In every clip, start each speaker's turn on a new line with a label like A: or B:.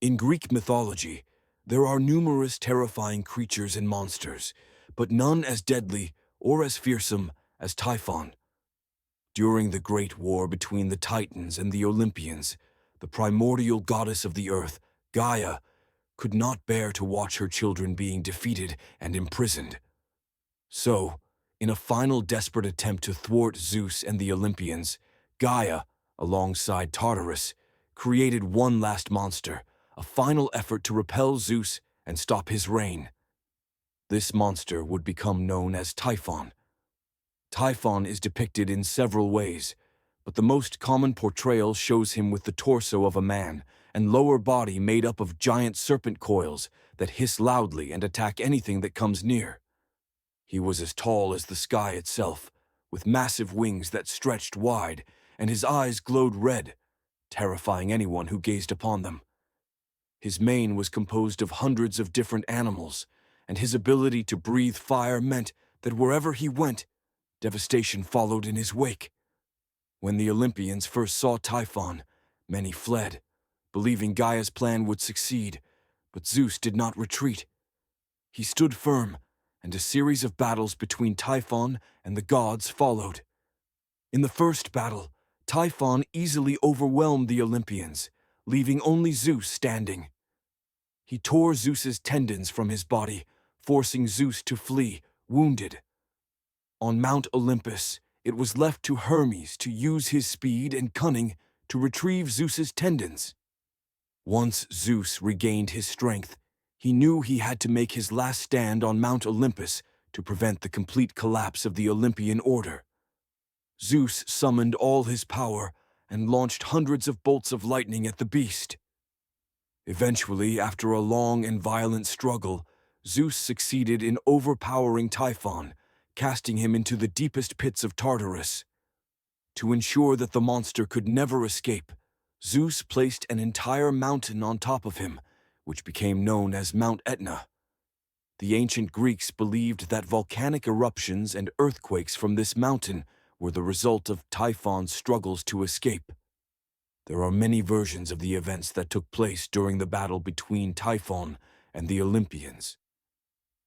A: In Greek mythology, there are numerous terrifying creatures and monsters, but none as deadly or as fearsome as Typhon. During the great war between the Titans and the Olympians, the primordial goddess of the earth, Gaia, could not bear to watch her children being defeated and imprisoned. So, in a final desperate attempt to thwart Zeus and the Olympians, Gaia, alongside Tartarus, created one last monster, a final effort to repel Zeus and stop his reign. This monster would become known as Typhon. Typhon is depicted in several ways, but the most common portrayal shows him with the torso of a man and lower body made up of giant serpent coils that hiss loudly and attack anything that comes near. He was as tall as the sky itself, with massive wings that stretched wide, and his eyes glowed red, terrifying anyone who gazed upon them. His mane was composed of hundreds of different animals, and his ability to breathe fire meant that wherever he went, devastation followed in his wake. When the Olympians first saw Typhon, many fled, believing Gaia's plan would succeed, but Zeus did not retreat. He stood firm, and a series of battles between Typhon and the gods followed. In the first battle, Typhon easily overwhelmed the Olympians, leaving only Zeus standing. He tore Zeus's tendons from his body, forcing Zeus to flee, wounded. On Mount Olympus, it was left to Hermes to use his speed and cunning to retrieve Zeus's tendons. Once Zeus regained his strength, he knew he had to make his last stand on Mount Olympus to prevent the complete collapse of the Olympian order. Zeus summoned all his power and launched hundreds of bolts of lightning at the beast. Eventually, after a long and violent struggle, Zeus succeeded in overpowering Typhon, casting him into the deepest pits of Tartarus. To ensure that the monster could never escape, Zeus placed an entire mountain on top of him, which became known as Mount Etna. The ancient Greeks believed that volcanic eruptions and earthquakes from this mountain were the result of Typhon's struggles to escape. There are many versions of the events that took place during the battle between Typhon and the Olympians.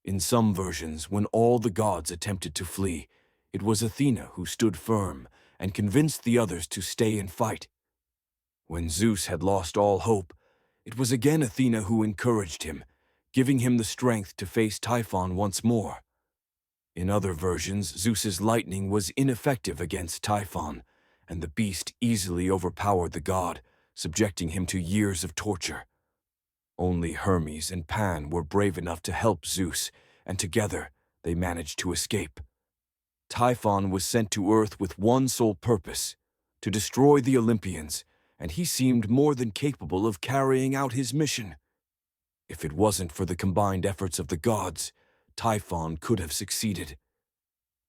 A: In some versions, when all the gods attempted to flee, it was Athena who stood firm and convinced the others to stay and fight. When Zeus had lost all hope, it was again Athena who encouraged him, giving him the strength to face Typhon once more. In other versions, Zeus's lightning was ineffective against Typhon, and the beast easily overpowered the god, subjecting him to years of torture. Only Hermes and Pan were brave enough to help Zeus, and together they managed to escape. Typhon was sent to Earth with one sole purpose: to destroy the Olympians, and he seemed more than capable of carrying out his mission. If it wasn't for the combined efforts of the gods, Typhon could have succeeded.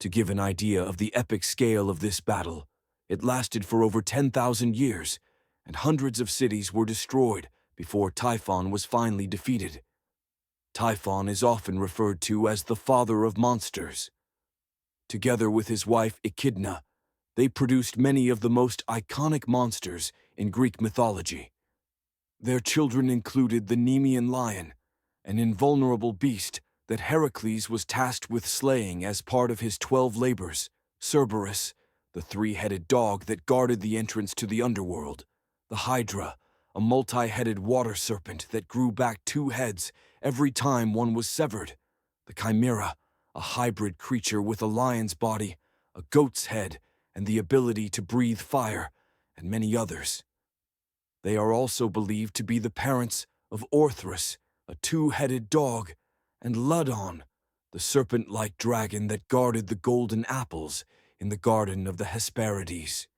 A: To give an idea of the epic scale of this battle, it lasted for over 10,000 years, and hundreds of cities were destroyed before Typhon was finally defeated. Typhon is often referred to as the father of monsters. Together with his wife Echidna, they produced many of the most iconic monsters in Greek mythology. Their children included the Nemean lion, an invulnerable beast that Heracles was tasked with slaying as part of his 12 labors, Cerberus, the three-headed dog that guarded the entrance to the underworld, the Hydra, a multi-headed water serpent that grew back 2 heads every time one was severed, the Chimera, a hybrid creature with a lion's body, a goat's head, and the ability to breathe fire, and many others. They are also believed to be the parents of Orthrus, a 2-headed dog, and Ludon, the serpent-like dragon that guarded the golden apples in the Garden of the Hesperides.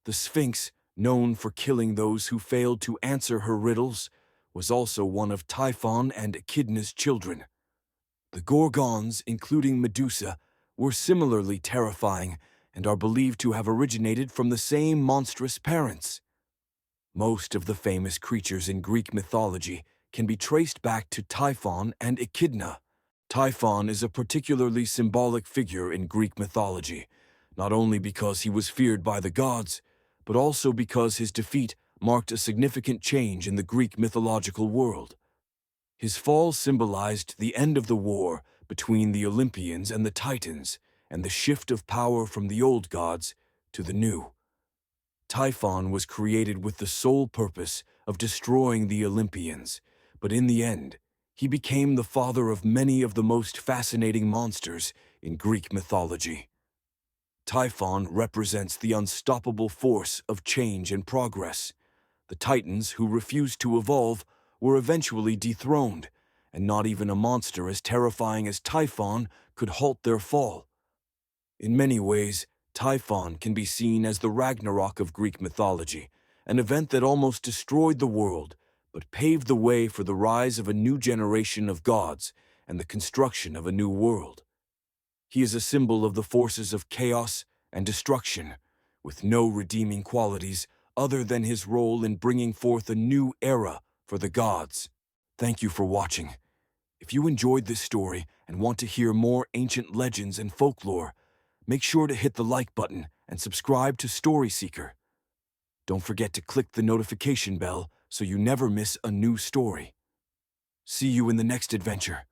A: The Sphinx, known for killing those who failed to answer her riddles, was also one of Typhon and Echidna's children. The Gorgons, including Medusa, were similarly terrifying and are believed to have originated from the same monstrous parents. Most of the famous creatures in Greek mythology can be traced back to Typhon and Echidna. Typhon is a particularly symbolic figure in Greek mythology, not only because he was feared by the gods, but also because his defeat marked a significant change in the Greek mythological world. His fall symbolized the end of the war between the Olympians and the Titans, and the shift of power from the old gods to the new. Typhon was created with the sole purpose of destroying the Olympians, but in the end, he became the father of many of the most fascinating monsters in Greek mythology. Typhon represents the unstoppable force of change and progress. The Titans, who refused to evolve, were eventually dethroned, and not even a monster as terrifying as Typhon could halt their fall. In many ways, Typhon can be seen as the Ragnarok of Greek mythology, an event that almost destroyed the world, but paved the way for the rise of a new generation of gods and the construction of a new world. He is a symbol of the forces of chaos and destruction, with no redeeming qualities other than his role in bringing forth a new era for the gods. Thank you for watching. If you enjoyed this story and want to hear more ancient legends and folklore, make sure to hit the like button and subscribe to Story Seeker. Don't forget to click the notification bell so you never miss a new story. See you in the next adventure.